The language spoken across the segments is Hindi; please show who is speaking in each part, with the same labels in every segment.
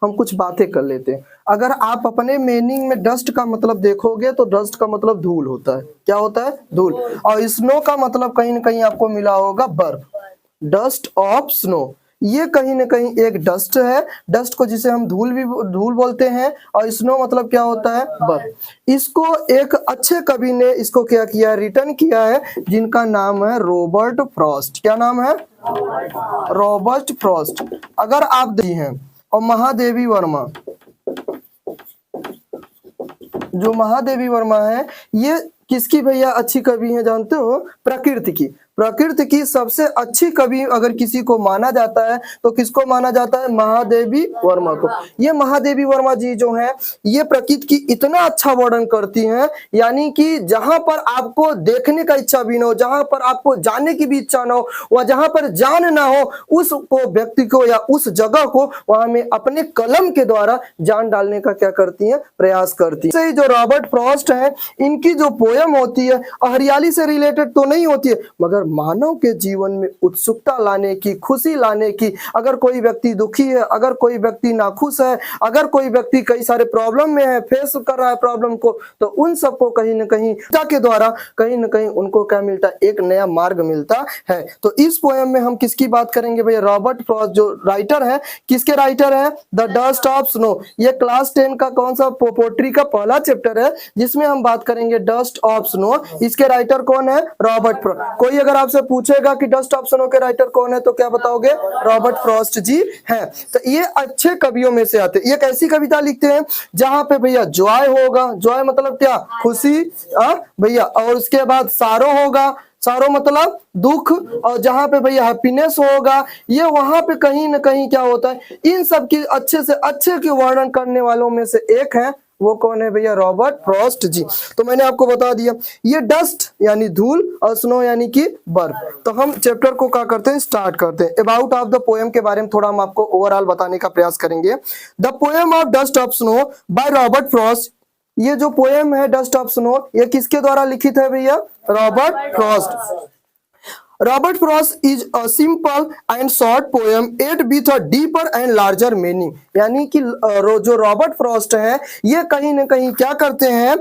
Speaker 1: हम कुछ बातें कर लेते हैं। अगर आप अपने मीनिंग में डस्ट का मतलब देखोगे तो डस्ट का मतलब धूल होता है। क्या होता है? धूल। और स्नो का मतलब कहीं ना कहीं आपको मिला होगा बर्फ। डस्ट ऑफ स्नो, ये कहीं ना कहीं एक डस्ट है। डस्ट को जिसे हम धूल बोलते हैं, और स्नो मतलब क्या होता है? बर्फ। इसको एक अच्छे कवि ने इसको क्या किया, रिटर्न किया है, जिनका नाम है रॉबर्ट फ्रॉस्ट। क्या नाम है? Robert Frost. अगर आप दी हैं, और महादेवी वर्मा, जो महादेवी वर्मा है, ये किसकी भैया अच्छी कवि है जानते हो? प्रकृति की। प्रकृति की सबसे अच्छी कवि अगर किसी को माना जाता है तो किसको माना जाता है? महादेवी वर्मा को। ये महादेवी वर्मा जी जो है, ये प्रकृति की इतना अच्छा वर्णन करती हैं, यानी कि जहां पर आपको देखने का इच्छा भी ना हो, जहां पर आपको जाने की भी इच्छा ना हो, वह जहां पर जान ना हो, उसको व्यक्ति को या उस जगह को वहां में अपने कलम के द्वारा जान डालने का क्या करती है? प्रयास करती है। जो रॉबर्ट फ्रॉस्ट है, इनकी जो पोयम होती है हरियाली से रिलेटेड तो नहीं होती है, मगर मानव के जीवन में उत्सुकता लाने की, खुशी लाने की। अगर कोई व्यक्ति दुखी है, अगर कोई व्यक्ति नाखुश है, अगर कोई व्यक्ति कई सारे प्रॉब्लम में है, फेस कर रहा है प्रॉब्लम को, तो उन सबको कहीं ना कहीं के द्वारा कहीं ना कहीं उनको क्या मिलता है? एक नया मार्ग मिलता है। तो इस पोयम में हम किसकी बात करेंगे भैया? रॉबर्ट फ्रॉस्ट जो राइटर है, किसके राइटर है? The dust of snow. ये क्लास 10 का कौन सा पोट्री का पहला चैप्टर है, जिसमें हम बात करेंगे डस्ट ऑफ स्नो। इसके राइटर कौन है? Robert Frost. कोई अगर आपसे पूछेगा कि डस्ट ऑफ स्नो के राइटर कौन है, तो क्या बताओगे? रॉबर्ट फ्रॉस्ट जी हैं। तो ये अच्छे कवियों में से आते हैं। ये कैसी कविता लिखते हैं जहां पे भैया जॉय होगा, जॉय मतलब क्या? खुशी भैया, और उसके बाद सारो होगा, सारो मतलब दुख, और जहां पे भैया हैप्पीनेस होगा, ये वहां पे कहीं ना कहीं क्या होता है? इन सब की अच्छे से अच्छे के वर्णन करने वालों में से एक है। वो कौन है भैया? रॉबर्ट फ्रॉस्ट जी। तो मैंने आपको बता दिया, ये डस्ट यानी धूल और स्नो यानी कि बर्फ। तो हम चैप्टर को क्या करते हैं? स्टार्ट करते हैं। अबाउट ऑफ द पोएम के बारे में थोड़ा हम आपको ओवरऑल बताने का प्रयास करेंगे। The poem of dust of snow by Robert Frost. ये जो पोएम है डस्ट ऑफ स्नो, ये किसके द्वारा लिखित है भैया? Robert Frost. Robert Frost is a simple and short poem yet with a deeper and larger meaning। यानी कि जो रॉबर्ट फ्रॉस्ट है, ये कहीं ना कहीं क्या करते हैं?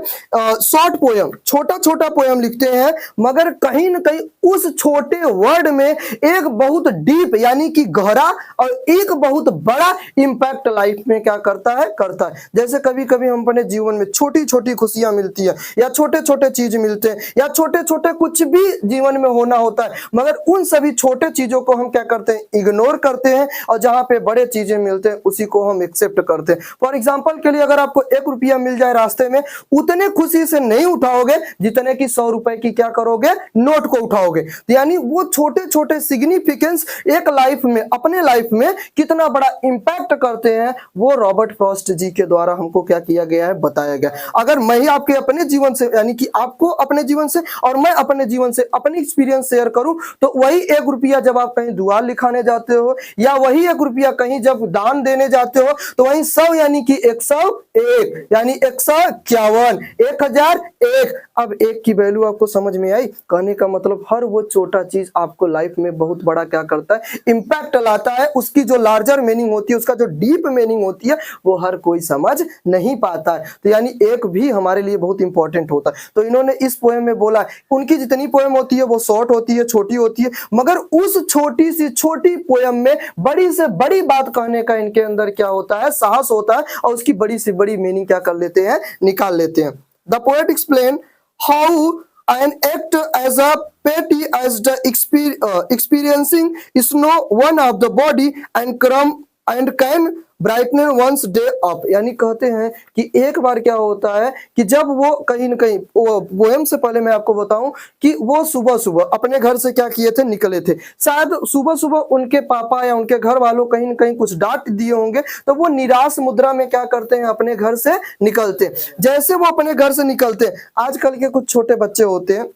Speaker 1: शॉर्ट पोयम, छोटा छोटा पोयम लिखते हैं, मगर कहीं ना कहीं उस छोटे वर्ड में एक बहुत डीप यानी कि गहरा और एक बहुत बड़ा इम्पैक्ट लाइफ में क्या करता है? करता है। जैसे कभी कभी हम अपने जीवन में छोटी छोटी खुशियां मिलती है, या छोटे छोटे चीज मिलते हैं, या छोटे छोटे कुछ भी जीवन में होना होता है, मगर उन सभी छोटे चीजों को हम क्या करते हैं? इग्नोर करते हैं, और जहां पे बड़े चीजें मिलते हैं उसी को हम एक्सेप्ट करते हैं। फॉर एग्जांपल के लिए, अगर आपको 1 रुपया मिल जाए रास्ते में, उतने खुशी से नहीं उठाओगे जितने कि 100 रुपए की क्या करोगे? नोट को उठाओगे। तो यानी वो छोटे छोटे सिग्निफिकेंस एक लाइफ में, अपने लाइफ में कितना बड़ा इंपैक्ट करते हैं, वो रॉबर्ट फ्रॉस्ट जी के द्वारा हमको क्या किया गया है? बताया गया। अगर मैं ही आपके अपने जीवन से, यानी कि आपको अपने जीवन से और मैं अपने जीवन से अपनी एक्सपीरियंस शेयर करूं, तो वही 1 रुपया जब आप कहीं दुआ लिखाने जाते हो, या वही 1 रुपया कहीं जब दान देने जाते हो, तो वही 100 यानी कि 101 यानी 151, 1001। अब एक की वैल्यू आपको समझ में आई? कहने का मतलब हर वो छोटा चीज आपको लाइफ में बहुत बड़ा क्या करता है? इंपैक्ट लाता है। उसकी जो लार्जर मीनिंग होती है, उसका जो डीप मीनिंग होती है, वो हर कोई समझ नहीं पाता है। तो यानी एक भी हमारे लिए बहुत इंपॉर्टेंट होता है। तो इन्होंने इस पोएम में बोला, उनकी जितनी पोएम होती है वो शॉर्ट होती है, छोटी होती है, मगर उस छोटी सी छोटी पोएम में बड़ी से बड़ी बात कहने का इनके अंदर क्या होता है? साहस होता है, और उसकी बड़ी से बड़ी मीनिंग क्या कर लेते हैं? निकाल लेते हैं। The poet explain how an act as a petty as the experiencing snow one of the body and can brightener once day up. यानी कहते हैं कि एक बार क्या होता है कि जब वो कहीं न कहीं, पोएम से पहले मैं आपको बताऊं कि वो सुबह सुबह अपने घर से क्या किए थे? निकले थे। शायद सुबह सुबह उनके पापा या उनके घर वालों कहीं न कहीं कुछ डांट दिए होंगे, तो वो निराश मुद्रा में क्या करते हैं? अपने घर से निकलते हैं। जैसे वो अपने घर से निकलते हैं, आजकल के कुछ छोटे बच्चे होते हैं,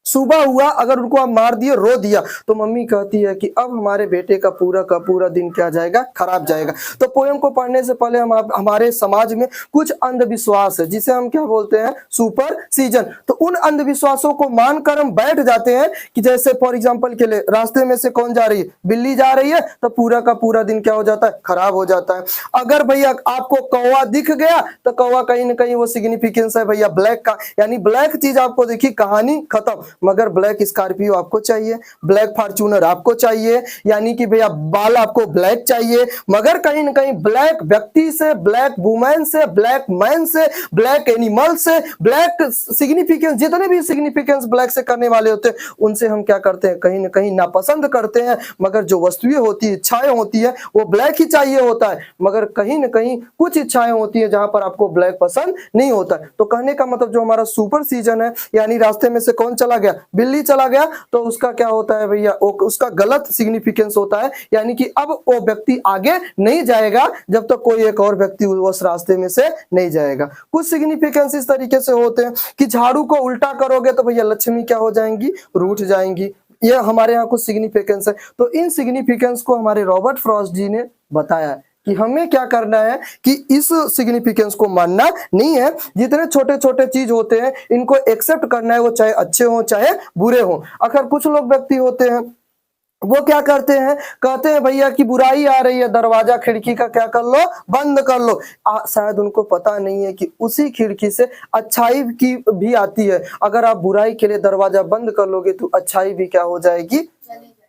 Speaker 1: सुबह हुआ अगर उनको आप मार दिए, रो दिया, तो मम्मी कहती है कि अब हमारे बेटे का पूरा दिन क्या जाएगा, खराब जाएगा। तो पोयम को पढ़ने से पहले हम हमारे समाज में कुछ अंधविश्वास है जिसे हम क्या बोलते हैं, सुपरसीजन। तो उन अंधविश्वासों को मानकर हम बैठ जाते हैं कि जैसे फॉर एग्जाम्पल के लिए रास्ते में से कौन जा रही है, बिल्ली जा रही है, तो पूरा का पूरा दिन क्या हो जाता है, खराब हो जाता है। अगर भैया आपको कौवा दिख गया तो कौवा कहीं ना कहीं वो सिग्निफिकेंस है भैया ब्लैक का, यानी ब्लैक चीज आपको देखी, कहानी खत्म। मगर ब्लैक स्कॉर्पियो आपको चाहिए, ब्लैक फॉर्च्यूनर आपको चाहिए, यानी कि भैया बाल आपको ब्लैक चाहिए। मगर कहीं ना कहीं ब्लैक व्यक्ति से, ब्लैक वुमेन से, ब्लैक मैन से, ब्लैक एनिमल से, ब्लैक सिग्निफिकेंस, जितने भी सिग्निफिकेंस ब्लैक से करने वाले होते हैं उनसे हम क्या करते हैं, कहीं ना कहीं नापसंद करते हैं। मगर जो वस्तुएं होती है, इच्छाएं होती है, वो ब्लैक ही चाहिए होता है। मगर कहीं ना कहीं कुछ इच्छाएं होती है जहां पर आपको ब्लैक पसंद नहीं होता है। तो कहने का मतलब जो हमारा सुपर सीजन है, यानी रास्ते में से कौन चला गया, बिल्ली चला गया, तो उसका क्या होता है भैया, उसका गलत सिग्निफिकेंस होता है, यानी कि अब वो व्यक्ति आगे नहीं जाएगा जब तक कोई एक और व्यक्ति उस रास्ते में से नहीं जाएगा। कुछ सिग्निफिकेंस इस तरीके से होते हैं कि झाड़ू को उल्टा करोगे तो भैया लक्ष्मी क्या हो जाएंगी, रूठ जाएंगी। ये हमारे यहाँ कुछ सिग्निफिकेंस है। तो इन सिग्निफिकेंस को हमारे रॉबर्ट फ्रॉस्ट जी ने बताया है कि हमें क्या करना है कि इस सिग्निफिकेंस को मानना नहीं है। जितने छोटे छोटे चीज होते हैं इनको एक्सेप्ट करना है, वो चाहे अच्छे हो चाहे बुरे हो। अगर कुछ लोग व्यक्ति होते हैं वो क्या करते हैं, कहते हैं भैया कि बुराई आ रही है, दरवाजा खिड़की का क्या कर लो, बंद कर लो। शायद उनको पता नहीं है कि उसी खिड़की से अच्छाई की भी आती है। अगर आप बुराई के लिए दरवाजा बंद कर लोगे तो अच्छाई भी क्या हो जाएगी,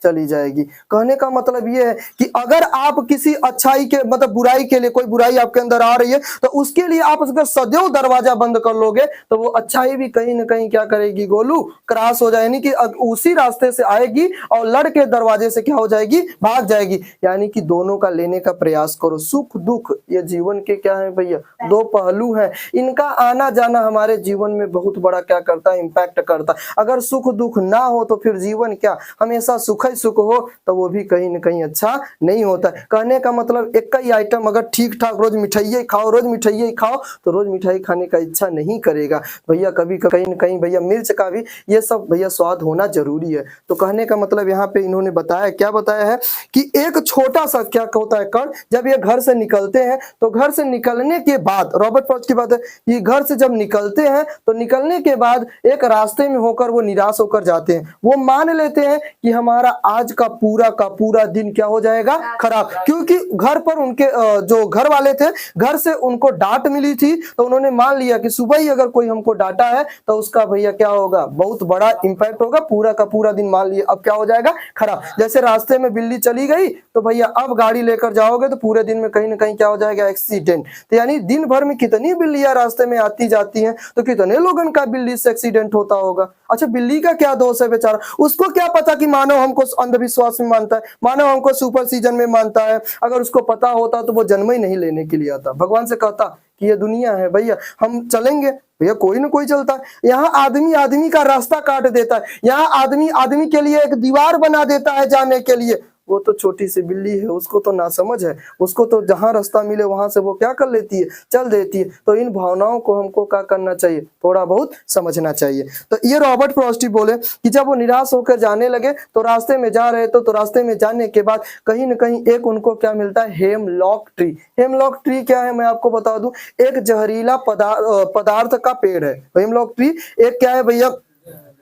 Speaker 1: चली जाएगी। कहने का मतलब ये है कि अगर आप किसी अच्छाई के मतलब बुराई के लिए, कोई बुराई आपके अंदर आ रही है तो उसके लिए आप उसका सदैव दरवाजा बंद कर लोगे तो वो अच्छाई भी कहीं ना कहीं क्या करेगी, गोलू, क्रॉस हो जाए, यानी कि उसी रास्ते से आएगी और लड़ के दरवाजे से क्या हो जाएगी, भाग जाएगी। यानी कि दोनों का लेने का प्रयास करो। सुख दुख ये जीवन के क्या है भैया, दो पहलू हैं। इनका आना जाना हमारे जीवन में बहुत बड़ा क्या करता है, इम्पैक्ट करता है। अगर सुख दुख ना हो तो फिर जीवन क्या, हमेशा सुख सुख हो तो वो भी कहीं ना कहीं अच्छा नहीं होता है। कहने का मतलब एक ही आइटम अगर ठीक ठाक रोज मिठाई खाओ, रोज मिठाई खाओ, तो रोज मिठाई खाने का इच्छा नहीं करेगा भैया। कभी कहीं ना कहीं भैया मिर्च का भी ये सब भैया स्वाद होना जरूरी है। तो कहने का मतलब यहाँ पे इन्होंने बताया, क्या बताया है कि एक छोटा सा क्या होता है कण, जब ये घर से निकलते हैं तो घर से निकलने के बाद, रॉबर्ट फ्रॉस्ट की बात है, ये घर से जब निकलते हैं तो निकलने के बाद एक रास्ते में होकर वो निराश होकर जाते हैं। वो मान लेते हैं कि हमारा आज का पूरा दिन क्या हो जाएगा, खराब। क्योंकि घर पर उनके जो घर वाले थे, घर से उनको डांट मिली थी, तो उन्होंने मान लिया कि सुबह ही अगर कोई हमको डांटा है तो उसका भैया क्या होगा, बहुत बड़ा इंपैक्ट होगा, पूरा का पूरा दिन मान लिया अब क्या हो जाएगा, खराब। जैसे रास्ते में बिल्ली चली गई तो भैया अब गाड़ी लेकर जाओगे तो पूरे दिन में कहीं ना कहीं क्या हो जाएगा, एक्सीडेंट। तो यानी दिन भर में कितनी बिल्लियां रास्ते में आती जाती हैं, तो कितने लोगों का बिल्ली से एक्सीडेंट होता होगा। अच्छा, बिल्ली का क्या दोष है बेचारा, उसको क्या पता कि मानव हमको अंधविश्वास में मानता है, मानव हमको सुपर सीजन में मानता है। अगर उसको पता होता तो वो जन्म ही नहीं लेने के लिए आता, भगवान से कहता कि ये दुनिया है भैया, हम चलेंगे भैया, कोई ना कोई चलता है। यहाँ आदमी आदमी का रास्ता काट देता है, यहाँ आदमी आदमी के लिए एक दीवार बना देता है जाने के लिए। वो तो छोटी सी बिल्ली है, उसको तो नासमझ है, उसको तो जहां रास्ता मिले वहां से वो क्या कर लेती है, चल देती है। तो इन भावनाओं को हमको क्या करना चाहिए, थोड़ा बहुत समझना चाहिए। तो ये रॉबर्ट फ्रॉस्ट बोले कि जब वो निराश होकर जाने लगे तो रास्ते में जा रहे तो रास्ते में जाने के बाद कहीं ना कहीं एक उनको क्या मिलता है, हेमलॉक ट्री। हेमलॉक ट्री क्या है मैं आपको बता दूं, एक जहरीला पदार्थ का पेड़ है। हेमलॉक ट्री एक क्या है भैया,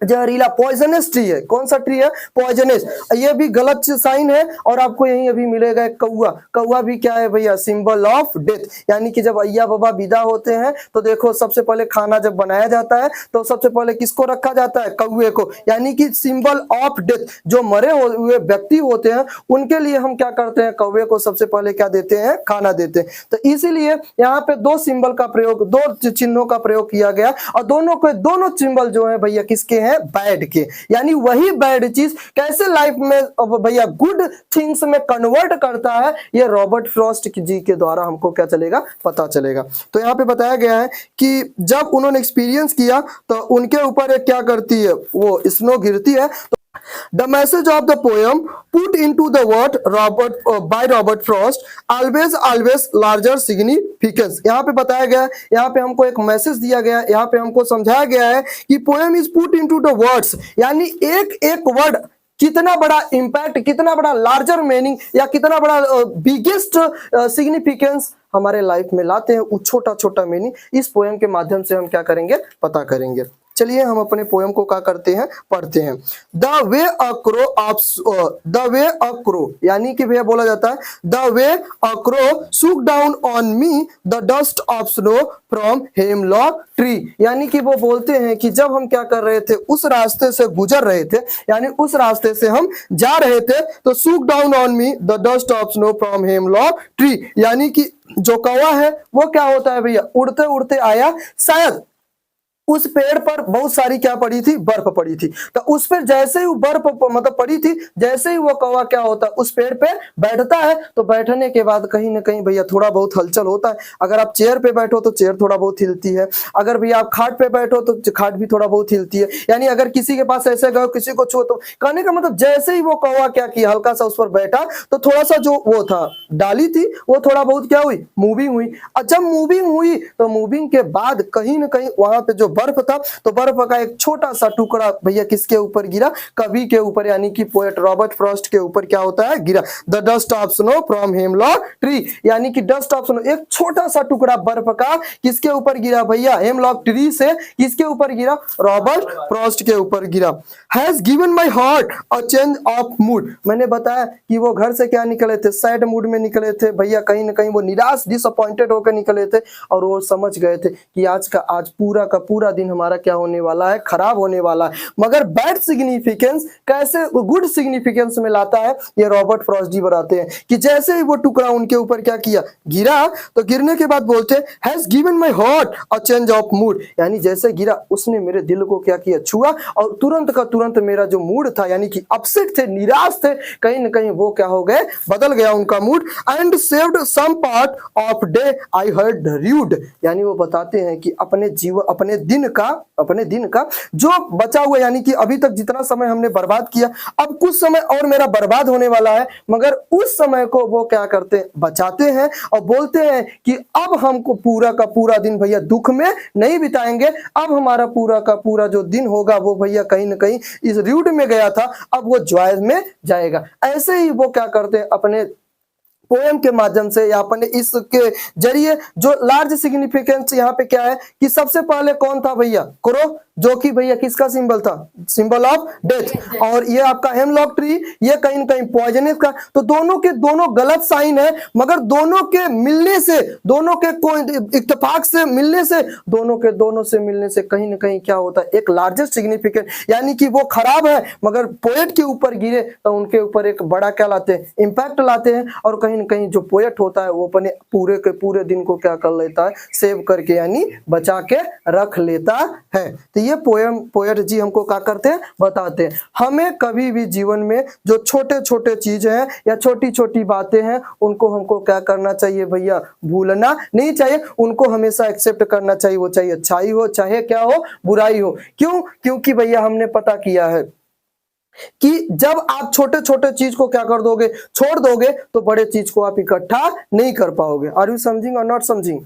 Speaker 1: जहरीला, पॉइजनस ट्री है। कौन सा ट्री है, पॉइजनस। ये भी गलत साइन है। और आपको यहीं अभी मिलेगा एक कौआ। कौआ भी क्या है भैया, सिंबल ऑफ डेथ। यानी कि जब अय्या बाबा विदा होते हैं तो देखो सबसे पहले खाना जब बनाया जाता है तो सबसे पहले किसको रखा जाता है, कौए को, यानी कि सिंबल ऑफ डेथ। जो मरे हुए व्यक्ति होते हैं उनके लिए हम क्या करते हैं, कौए को सबसे पहले क्या देते हैं, खाना देते हैं। तो इसीलिए यहाँ पे दो सिंबल का प्रयोग, दो चिन्हों का प्रयोग किया गया और दोनों सिंबल जो है भैया किसके हैं, बैड के। यानी वही बैड चीज कैसे लाइफ में भैया गुड थिंग्स में कन्वर्ट करता है, ये रॉबर्ट फ्रॉस्ट जी के द्वारा हमको क्या चलेगा, पता चलेगा। तो यहाँ पे बताया गया है कि जब उन्होंने एक्सपीरियंस किया तो उनके ऊपर एक क्या करती है, वो स्नो गिरती है। तो The message of the poem put into the word by Robert Frost always larger significance। यहाँ पे बताया गया है, यहाँ पे हमको एक मैसेज दिया गया है, यहाँ पे हमको समझाया गया है कि poem is put into the words, यानी एक एक वर्ड कितना बड़ा इंपैक्ट, कितना बड़ा लार्जर मीनिंग या कितना बड़ा बिगेस्ट सिग्निफिकेंस हमारे लाइफ में लाते हैं। वो छोटा छोटा मीनिंग इस पोएम के माध्यम से हम क्या करेंगे, पता करेंगे। चलिए हम अपने पोएम को क्या करते हैं, पढ़ते हैं। द वे अ क्रो, यानी कि भैया बोला जाता है the way a crow shook down on me the dust of snow from hemlock tree, यानी कि वो बोलते हैं कि जब हम क्या कर रहे थे, उस रास्ते से गुजर रहे थे, यानी उस रास्ते से हम जा रहे थे, तो shook down on me the dust of snow from hemlock tree, यानी कि जो कौवा है वो क्या होता है भैया, उड़ते उड़ते आया, शायद उस पेड़ पर बहुत सारी क्या पड़ी थी, बर्फ पड़ी थी, तो उस पर जैसे ही बर्फ मतलब पड़ी थी, जैसे ही वो कौवा क्या होता है, उस पेड़ पे बैठता है, तो बैठने के बाद कहीं ना कहीं भैया थोड़ा बहुत हलचल होता है। अगर आप चेयर पे बैठो तो चेयर थोड़ा बहुत हिलती है, अगर भैया आप खाट पे बैठो तो खाट भी थोड़ा बहुत हिलती है, यानी अगर किसी के पास ऐसे गए, किसी को छो, तो कहने का मतलब जैसे ही वो कौवा क्या किया, हल्का सा उस पर बैठा, तो थोड़ा सा जो वो था डाली थी, वो थोड़ा बहुत क्या हुई, मूविंग हुई। और जब मूविंग हुई, तो मूविंग के बाद कहीं ना कहीं वहां पे जो बर्फ था, तो बर्फ का एक छोटा सा टुकड़ा भैया किसके ऊपर गिरा, कवि के ऊपर, यानी कि पोएट रॉबर्ट फ्रॉस्ट के ऊपर क्या होता है, गिरा। The dust of snow from hemlock tree, यानी कि डस्ट ऑफ स्नो, एक छोटा सा टुकड़ा बर्फ का किसके ऊपर गिरा भैया, हेमलॉक ट्री से किसके ऊपर गिरा, रॉबर्ट फ्रॉस्ट के ऊपर गिरा। Has given my heart a change of mood, मैंने बताया कि वो घर से क्या निकले थे, सैड मूड में निकले थे भैया, कहीं ना कहीं वो निराश, डिसअपॉइंटेड होकर निकले थे, और वो समझ गए थे कि आज पूरा का पूरा दिन हमारा क्या होने वाला है, खराब होने वाला है। मगर बैड सिग्निफिकेंस कैसे गुड सिग्निफिकेंस में लाता है, ये रॉबर्ट फ्रॉस्ट जी बताते हैं कि जैसे ही वो टुकड़ा उनके ऊपर क्या किया, गिरा, तो गिरने के बाद बोलते हैं has given my heart a change of mood, यानी जैसे गिरा उसने मेरे दिल को क्या किया, छुआ, और तुरंत का तुरंत मेरा जो मूड था, यानी कि अपसेट थे, निराश थे, कहीं ना कहीं वो क्या हो गए, बदल गया उनका mood. And saved some part of day I heard rude, यानी वो बताते हैं कि अपने जीवन, अपने दिन का जो बचा हुआ, यानी कि अभी तक जितना समय हमने बर्बाद किया, अब कुछ समय और मेरा बर्बाद होने वाला है, मगर उस समय को वो क्या करते हैं, बचाते हैं, और बोलते हैं कि अब हमको पूरा का पूरा दिन भैया दुख में नहीं बिताएंगे, अब हमारा पूरा का पूरा जो दिन होगा वो भैया कहीं ना कहीं इस र्यूड में गया था, अब वो जॉय में जाएगा। ऐसे ही वो क्या करते हैं, अपने पोएम के माध्यम से या अपने इसके जरिए जो लार्ज सिग्निफिकेंस यहाँ पे क्या है कि सबसे पहले कौन था भैया, क्रो, जो कि भैया किसका सिंबल था, सिंबल ऑफ डेथ, और ये आपका हेमलॉक ट्री, ये कहीं ना कहीं पॉइजनस का, तो दोनों के दोनों गलत साइन है, मगर दोनों के मिलने से, दोनों के कोई इत्तेफाक से मिलने से, दोनों से मिलने से कहीं ना कहीं क्या होता है, एक लार्जेस्ट सिग्निफिकेंट, यानी कि वो खराब है मगर पोएट के ऊपर गिरे तो उनके ऊपर एक बड़ा क्या लाते हैं, इंपैक्ट लाते हैं, और कहीं ना कहीं जो पोएट होता है वो अपने पूरे के पूरे दिन को क्या कर लेता है, सेव करके, यानी बचा के रख लेता है। तो ये पोएट जी हमको क्या करते हैं, बताते हैं हमें कभी भी जीवन में जो छोटे छोटे चीज हैं या छोटी छोटी बातें हैं, उनको हमको क्या करना चाहिए भैया, भूलना नहीं चाहिए, उनको हमेशा एक्सेप्ट करना चाहिए, वो चाहे अच्छाई हो, चाहे क्या हो, बुराई हो। क्यों? क्योंकि भैया हमने पता किया है कि जब आप छोटे छोटे चीज को क्या कर दोगे, छोड़ दोगे, तो बड़े चीज को आप इकट्ठा नहीं कर पाओगे। आर यू समझिंग और नॉट समझिंग?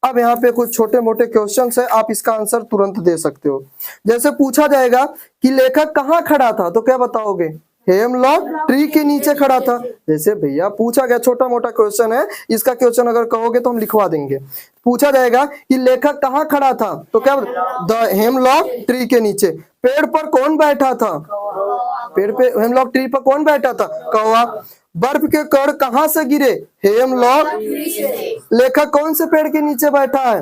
Speaker 1: अब यहाँ पे कुछ छोटे मोटे क्वेश्चंस है, आप इसका आंसर तुरंत दे सकते हो। जैसे पूछा जाएगा कि लेखक कहाँ खड़ा था, तो क्या बताओगे, हेमलॉक ट्री के नीचे खड़ा था। जैसे भैया पूछा गया, छोटा मोटा क्वेश्चन है, इसका क्वेश्चन अगर कहोगे तो हम लिखवा देंगे। पूछा जाएगा कि लेखक कहाँ खड़ा था, तो क्या, द हेमलॉक ट्री के नीचे। पेड़ पर कौन बैठा था, पेड़ पे हेमलॉक ट्री पर कौन बैठा था, कौवा। बर्फ के कण कहाँ से गिरे, हेमलॉक। लेखक कौन से पेड़ के नीचे बैठा है,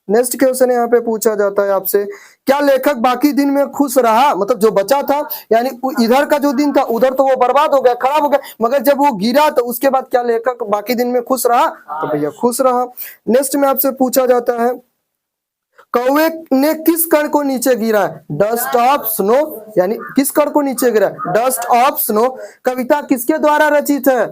Speaker 1: नेक्स्ट क्वेश्चन यहाँ पे पूछा जाता है आपसे, क्या लेखक बाकी दिन में खुश रहा, मतलब जो बचा था, यानी इधर का जो दिन था उधर तो वो बर्बाद हो गया, खराब हो गया, मगर जब वो गिरा तो उसके बाद क्या लेखक बाकी दिन में खुश रहा, तो भैया खुश रहा। नेक्स्ट में आपसे पूछा जाता है, कौवे ने किस कण को नीचे गिरा है, डस्ट ऑफ स्नो, यानी किस कण को नीचे गिरा, डस्ट ऑफ स्नो। कविता किसके द्वारा रचित है,